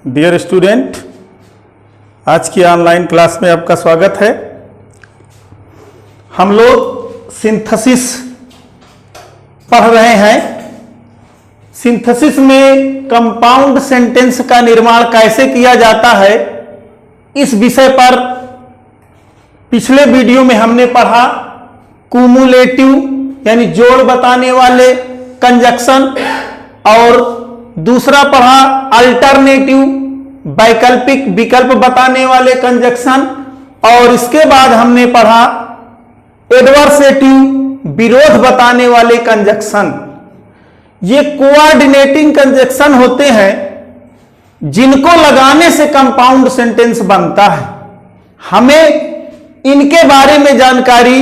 Dear student, आज की online class में आपका स्वागत है। हम लोग सिंथेसिस पढ़ रहे हैं। सिंथेसिस में कंपाउंड सेंटेंस का निर्माण कैसे किया जाता है, इस विषय पर पिछले वीडियो में हमने पढ़ा कुमुलेटिव यानी जोड़ बताने वाले कंजक्शन, और दूसरा पढ़ा अल्टरनेटिव वैकल्पिक विकल्प बताने वाले कंजक्शन, और इसके बाद हमने पढ़ा एडवर्सेटिव विरोध बताने वाले कंजक्शन। ये कोऑर्डिनेटिंग कंजक्शन होते हैं जिनको लगाने से कंपाउंड सेंटेंस बनता है। हमें इनके बारे में जानकारी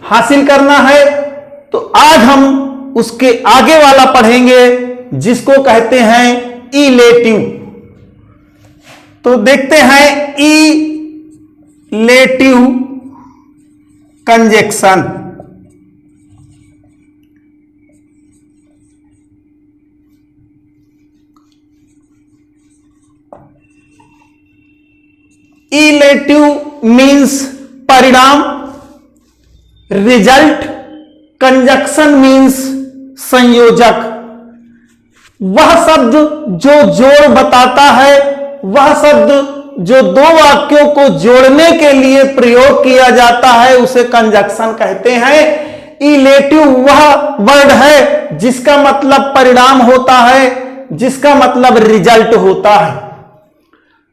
हासिल करना है, तो आज हम उसके आगे वाला पढ़ेंगे जिसको कहते हैं इलेटिव। तो देखते हैं इलेटिव कंजक्शन। इलेटिव मीन्स परिणाम, रिजल्ट। कंजक्शन मीन्स संयोजक। वह शब्द जो जोड़ बताता है, वह शब्द जो दो वाक्यों को जोड़ने के लिए प्रयोग किया जाता है, उसे कंजक्शन कहते हैं। इलेटिव वह वर्ड है जिसका मतलब परिणाम होता है, जिसका मतलब रिजल्ट होता है।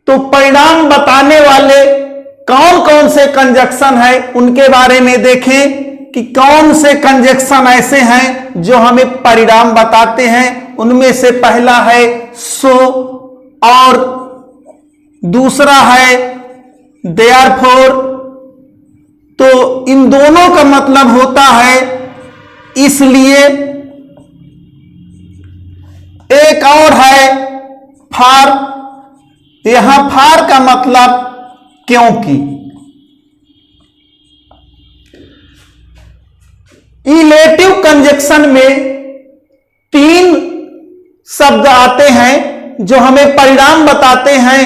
तो परिणाम बताने वाले कौन कौन से कंजक्शन है, उनके बारे में देखें कि कौन से कंजक्शन ऐसे हैं जो हमें परिणाम बताते हैं। उनमें से पहला है सो, और दूसरा है देयरफॉर। तो इन दोनों का मतलब होता है इसलिए। एक और है फॉर। यहां फॉर का मतलब क्योंकि। इलेटिव कंजक्शन में तीन शब्द आते हैं जो हमें परिणाम बताते हैं।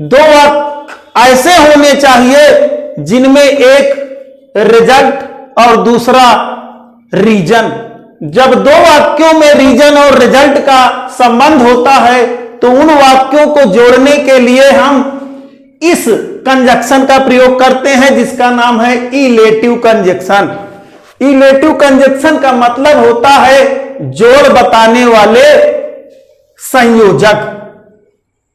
दो वाक्य ऐसे होने चाहिए जिनमें एक रिजल्ट और दूसरा रीजन। जब दो वाक्यों में रीजन और रिजल्ट का संबंध होता है, तो उन वाक्यों को जोड़ने के लिए हम इस कंजक्शन का प्रयोग करते हैं जिसका नाम है इलेटिव कंजक्शन। इलेटिव कंजक्शन का मतलब होता है जोड़ बताने वाले संयोजक।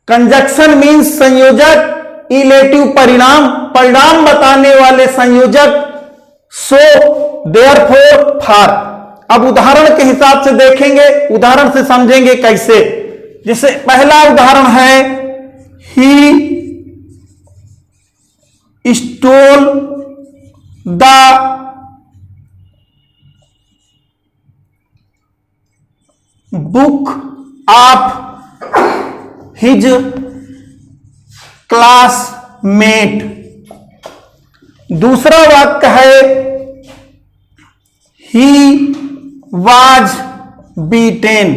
कंजक्शन मीन्स संयोजक, इलेटिव परिणाम, परिणाम बताने वाले संयोजक। सो, देयरफॉर, फॉर। अब उदाहरण के हिसाब से देखेंगे, उदाहरण से समझेंगे कैसे। जैसे पहला उदाहरण है he stole the book of his classmate. दूसरा वाक्य है ही वाज बीटेन।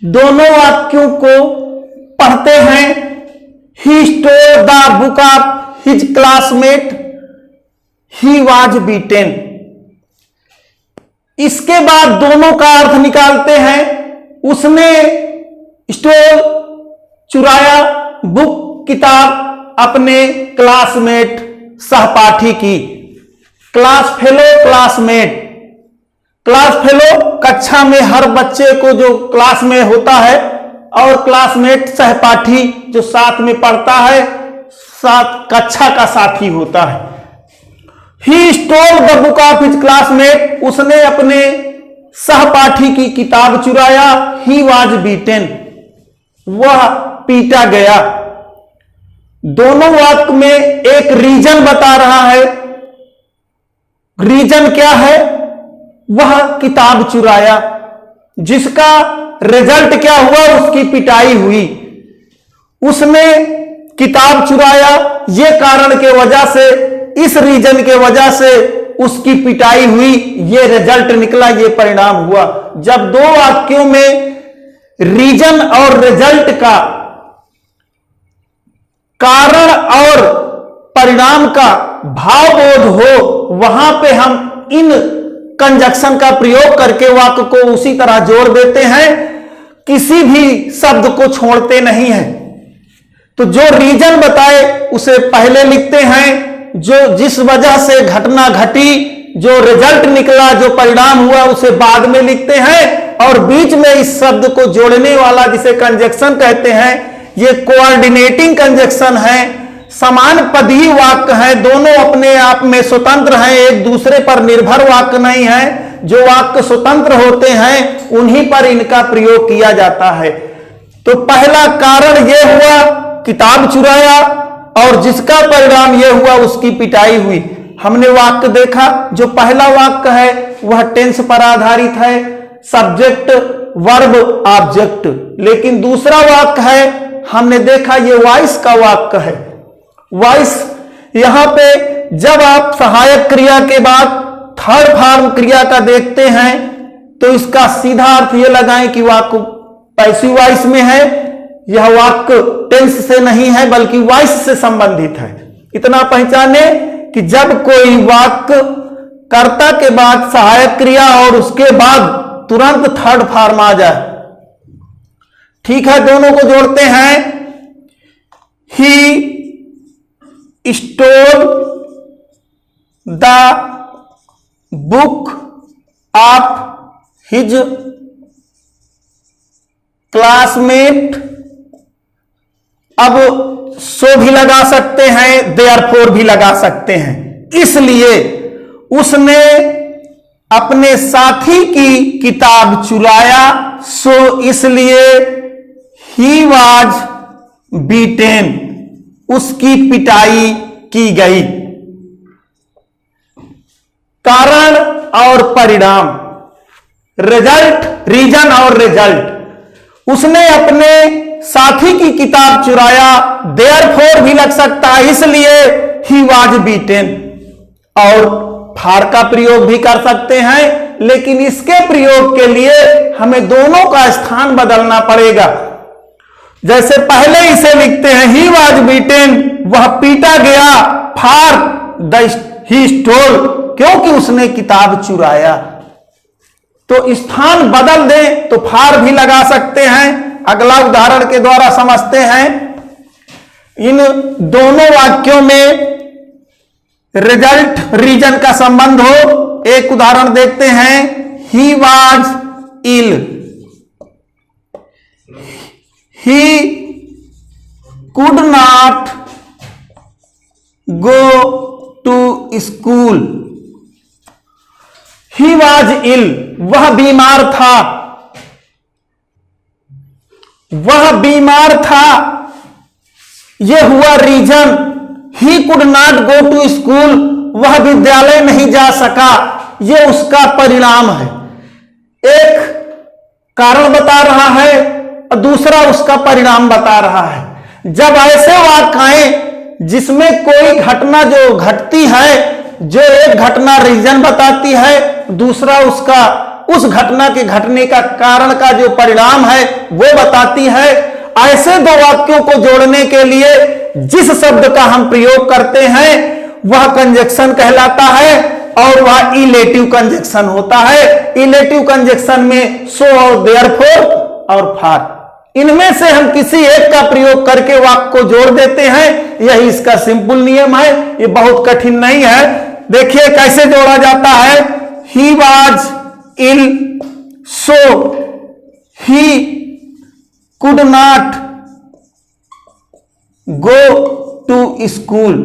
दोनों वाक्यों को पढ़ते हैं। He stole the book of his classmate, he was beaten. इसके बाद दोनों का अर्थ निकालते हैं। उसने स्टोल चुराया बुक किताब अपने क्लासमेट सहपाठी की। Class fellow, classmate. Class fellow कक्षा में हर बच्चे को जो क्लास में होता है, और क्लासमेट सहपाठी जो साथ में पढ़ता है, साथ कक्षा का साथी होता है। He stole the book of his classmate, उसने अपने सहपाठी की किताब चुराया। ही वाज बीटेन, वह पीटा गया। दोनों वाक्य में एक रीजन बता रहा है। रीजन क्या है? वह किताब चुराया, जिसका रिजल्ट क्या हुआ? उसकी पिटाई हुई। उसने किताब चुराया, ये कारण के वजह से, इस रीजन के वजह से उसकी पिटाई हुई, ये रिजल्ट निकला, ये परिणाम हुआ। जब दो वाक्यों में रीजन और रिजल्ट का, कारण और परिणाम का भावबोध हो, वहां पे हम इन कंजक्शन का प्रयोग करके वाक्य को उसी तरह जोड़ देते हैं, किसी भी शब्द को छोड़ते नहीं हैं। तो जो रीजन बताए उसे पहले लिखते हैं, जो जिस वजह से घटना घटी, जो रिजल्ट निकला, जो परिणाम हुआ, उसे बाद में लिखते हैं, और बीच में इस शब्द को जोड़ने वाला जिसे कंजक्शन कहते हैं, ये कोऑर्डिनेटिंग कंजक्शन है, समान पदीय वाक्य है, दोनों अपने आप में स्वतंत्र हैं, एक दूसरे पर निर्भर वाक्य नहीं है। जो वाक्य स्वतंत्र होते हैं उन्हीं पर इनका प्रयोग किया जाता है। तो पहला कारण यह हुआ किताब चुराया, और जिसका परिणाम यह हुआ उसकी पिटाई हुई। हमने वाक्य देखा, जो पहला वाक्य है वह टेंस पर आधारित है, सब्जेक्ट वर्ब ऑब्जेक्ट। लेकिन दूसरा वाक्य है, हमने देखा ये वॉइस का वाक्य है। वॉइस, यहां पे जब आप सहायक क्रिया के बाद थर्ड फॉर्म क्रिया का देखते हैं तो इसका सीधा अर्थ यह लगाएं कि वाक्य पैसिव वॉइस में है। यह वाक्य टेंस से नहीं है बल्कि वॉइस से संबंधित है। इतना पहचाने कि जब कोई वाक्य कर्ता के बाद सहायक क्रिया और उसके बाद तुरंत थर्ड फॉर्म आ जाए। ठीक है, दोनों को जोड़ते हैं। He stole the book of his classmate. अब सो भी लगा सकते हैं, देयरफॉर भी लगा सकते हैं। इसलिए उसने अपने साथी की किताब चुराया, सो इसलिए ही वाज बीटेन, उसकी पिटाई की गई। कारण और परिणाम, रिजल्ट, रीजन और रिजल्ट। उसने अपने साथी की किताब चुराया, देयरफॉर भी लग सकता है, इसलिए ही वाज बीटेन, और फार का प्रयोग भी कर सकते हैं। लेकिन इसके प्रयोग के लिए हमें दोनों का स्थान बदलना पड़ेगा। जैसे पहले इसे लिखते हैं ही वाज बीटेन, वह पीटा गया, फार द ही स्टोल, क्योंकि उसने किताब चुराया। तो स्थान बदल दें तो फार भी लगा सकते हैं। अगला उदाहरण के द्वारा समझते हैं। इन दोनों वाक्यों में रिजल्ट रीजन का संबंध हो। एक उदाहरण देखते हैं, he was ill, he could not go to school। he was ill, वह बीमार था, वह बीमार था, यह हुआ reason. he could not go to school, वह विद्यालय नहीं जा सका, यह उसका परिणाम है। एक कारण बता रहा है और दूसरा उसका परिणाम बता रहा है। जब ऐसे वाक्य आए जिसमें कोई घटना जो घटती है, जो एक घटना रीजन बताती है, दूसरा उसका उस घटना के घटने का कारण का जो परिणाम है वो बताती है, ऐसे दो वाक्यों को जोड़ने के लिए जिस शब्द का हम प्रयोग करते हैं वह कंजक्शन कहलाता है, और वह इलेटिव कंजक्शन होता है। इलेटिव कंजक्शन में सो और देयरफॉर और फार, इनमें से हम किसी एक का प्रयोग करके वाक्य को जोड़ देते हैं। यही इसका सिंपल नियम है, ये बहुत कठिन नहीं है। देखिए कैसे जोड़ा जाता है। He was ill, so he could not go to school,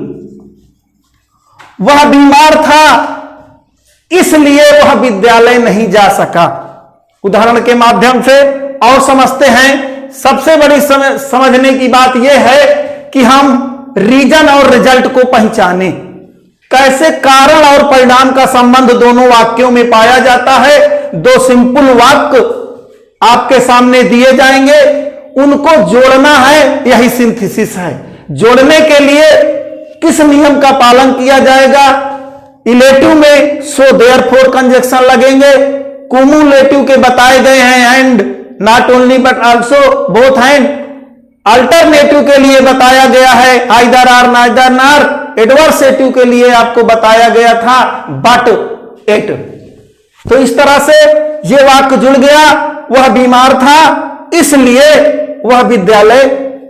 वह बीमार था इसलिए वह विद्यालय नहीं जा सका। उदाहरण के माध्यम से और समझते हैं। सबसे बड़ी समझने की बात यह है कि हम रीजन और रिजल्ट को पहचानें। कैसे कारण और परिणाम का संबंध दोनों वाक्यों में पाया जाता है। दो सिंपल वाक्य आपके सामने दिए जाएंगे, उनको जोड़ना है, यही सिंथेसिस है। जोड़ने के लिए किस नियम का पालन किया जाएगा। इलेटिव में सो देयरफॉर कंजक्शन लगेंगे, कुमुलेटिव के बताए गए हैं and not only but also, both and. Alternative के लिए बताया गया है either or neither nor. Adversative के लिए आपको बताया गया था बट एट। तो इस तरह से यह वाक्य जुड़ गया। वह बीमार था इसलिए वह विद्यालय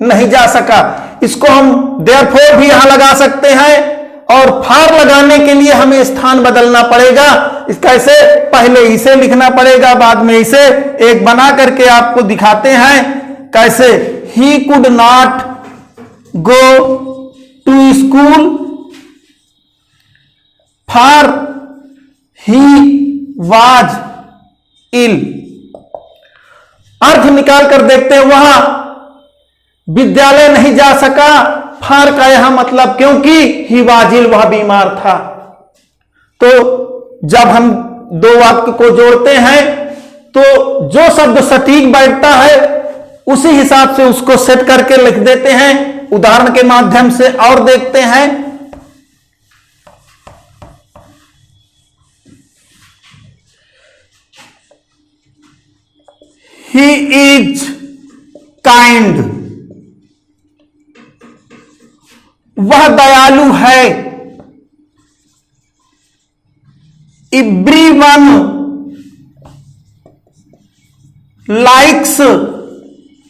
नहीं जा सका। इसको हम देयरफॉर भी यहां लगा सकते हैं, और फार लगाने के लिए हमें स्थान बदलना पड़ेगा। इसका ऐसे पहले इसे लिखना पड़ेगा, बाद में इसे एक बना करके आपको दिखाते हैं कैसे। He could not go to school for he was ill. अर्थ निकाल कर देखते हैं, वहां विद्यालय नहीं जा सका। फार का यहां मतलब क्योंकि ही वाजिल, वह बीमार था। तो जब हम दो वाक्य को जोड़ते हैं तो जो शब्द सटीक बैठता है उसी हिसाब से उसको सेट करके लिख देते हैं। उदाहरण के माध्यम से और देखते हैं। ही इज काइंड, वह दयालु है। Everyone likes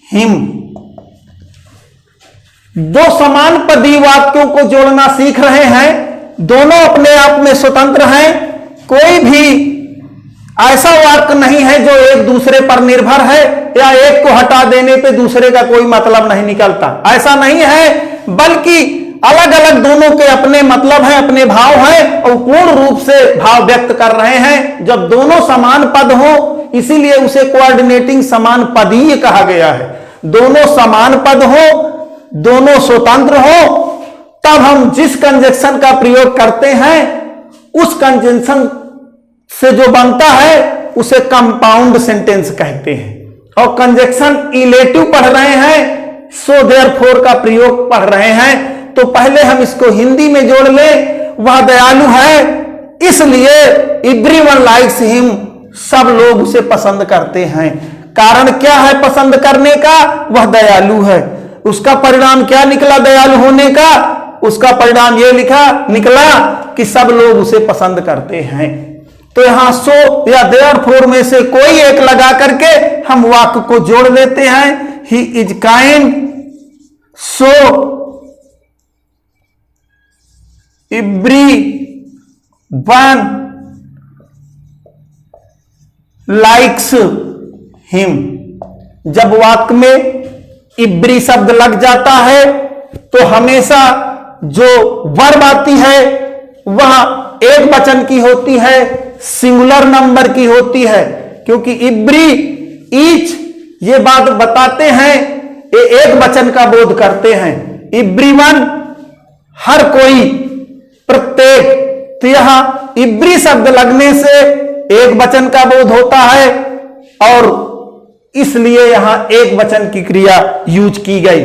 him. दो समान पदी वाक्यों को जोड़ना सीख रहे हैं। दोनों अपने आप में स्वतंत्र हैं। कोई भी ऐसा वाक्य नहीं है जो एक दूसरे पर निर्भर है, या एक को हटा देने पे दूसरे का कोई मतलब नहीं निकलता। ऐसा नहीं है, बल्कि अलग अलग दोनों के अपने मतलब हैं, अपने भाव हैं, और पूर्ण रूप से भाव व्यक्त कर रहे हैं। जब दोनों समान पद हो, इसीलिए उसे कोऑर्डिनेटिंग समान पदीय कहा गया है। दोनों समान पद हो, दोनों स्वतंत्र हो, तब हम जिस कंजक्शन का प्रयोग करते हैं उस कंजक्शन से जो बनता है उसे कंपाउंड सेंटेंस कहते हैं। और कंजक्शन इलेटिव पढ़ रहे हैं, सो देयरफॉर का प्रयोग पढ़ रहे हैं। तो पहले हम इसको हिंदी में जोड़ लें। वह दयालु है इसलिए एवरीवन लाइक्स हिम, सब लोग उसे पसंद करते हैं। कारण क्या है पसंद करने का? वह दयालु है। उसका परिणाम क्या निकला दयालु होने का? उसका परिणाम यह निकला कि सब लोग उसे पसंद करते हैं। तो यहां सो या देयरफॉर में से कोई एक लगा करके हम वाक्य को जोड़ देते हैं। He is kind, so everyone likes him. जब वाक्य में एवरी शब्द लग जाता है तो हमेशा जो वर्ब आती है वह एक वचन की होती है, सिंगुलर नंबर की होती है। क्योंकि एवरी, ईच ये बात बताते हैं, ये एक वचन का बोध करते हैं। एवरीवन हर कोई, प्रत्येक। तो यहां एवरी शब्द लगने से एक वचन का बोध होता है, और इसलिए यहां एक वचन की क्रिया यूज की गई।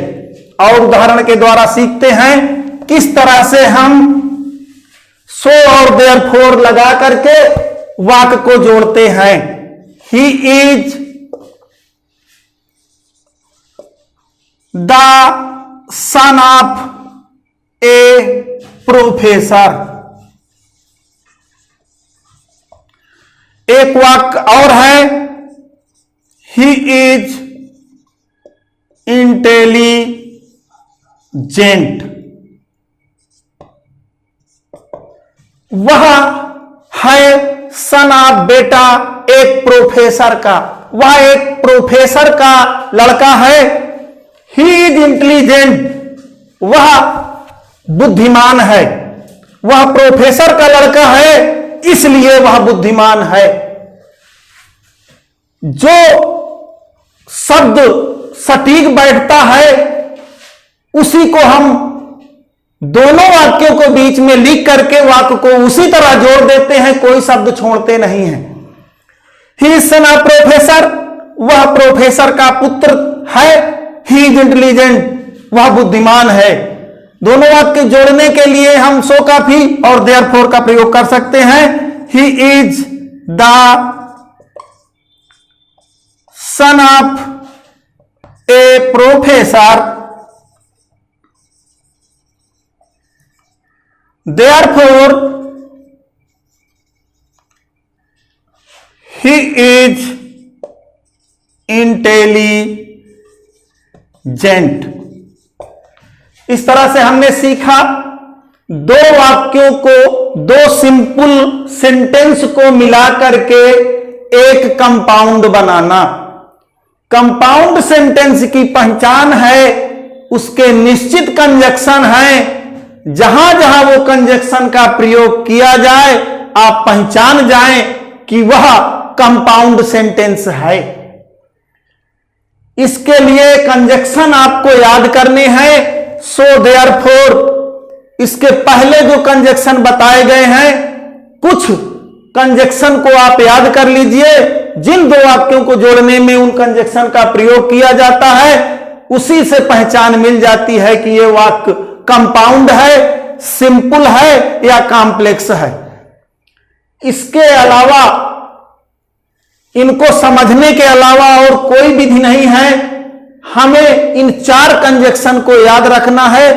और उदाहरण के द्वारा सीखते हैं किस तरह से हम सो और देयरफॉर लगा करके वाक्य को जोड़ते हैं। He is the son of A professor. एक वाक्य और है, ही इज इंटेलिजेंट। वह है सन ऑफ बेटा एक प्रोफेसर का, वह एक प्रोफेसर का लड़का है। ही इज इंटेलिजेंट, वह बुद्धिमान है। वह प्रोफेसर का लड़का है इसलिए वह बुद्धिमान है। जो शब्द सटीक बैठता है उसी को हम दोनों वाक्यों को बीच में लिख करके वाक्य को उसी तरह जोड़ देते हैं, कोई शब्द छोड़ते नहीं हैं। He is son of professor, वह प्रोफेसर का पुत्र है। ही इज इंटेलिजेंट, वह बुद्धिमान है। दोनों वाक्य जोड़ने के लिए हम सो का भी और देयरफॉर का प्रयोग कर सकते हैं। He is the son of a professor, therefore he is intelligent। इस तरह से हमने सीखा दो वाक्यों को, दो सिंपल सेंटेंस को मिलाकर के एक कंपाउंड बनाना। कंपाउंड सेंटेंस की पहचान है उसके निश्चित कंजक्शन है, जहां जहां वो कंजक्शन का प्रयोग किया जाए आप पहचान जाएं कि वह कंपाउंड सेंटेंस है। इसके लिए कंजक्शन आपको याद करने हैं। सो देयरफॉर, इसके पहले जो कंजक्शन बताए गए हैं कुछ कंजक्शन को आप याद कर लीजिए। जिन दो वाक्यों को जोड़ने में उन कंजक्शन का प्रयोग किया जाता है उसी से पहचान मिल जाती है कि यह वाक्य कंपाउंड है, सिंपल है या कॉम्प्लेक्स है। इसके अलावा, इनको समझने के अलावा और कोई विधि नहीं है। हमें इन चार कंजक्शन को याद रखना है।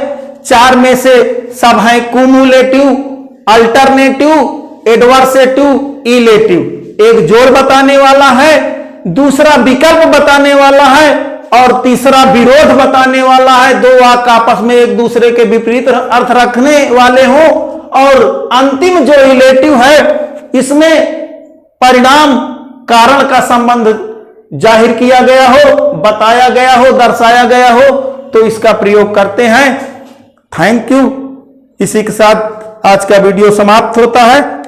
चार में से सब है क्यूमुलेटिव, अल्टरनेटिव, एडवर्सेटिव, इलेटिव। एक जोड़ बताने वाला है, दूसरा विकल्प बताने वाला है और तीसरा विरोध बताने वाला है। दो वाक्य आपस में एक दूसरे के विपरीत अर्थ रखने वाले हो। और अंतिम जो इलेटिव है इसमें परिणाम कारण का संबंध जाहिर किया गया हो, बताया गया हो, दर्शाया गया हो तो इसका प्रयोग करते हैं। Thank you. इसी के साथ आज का वीडियो समाप्त होता है।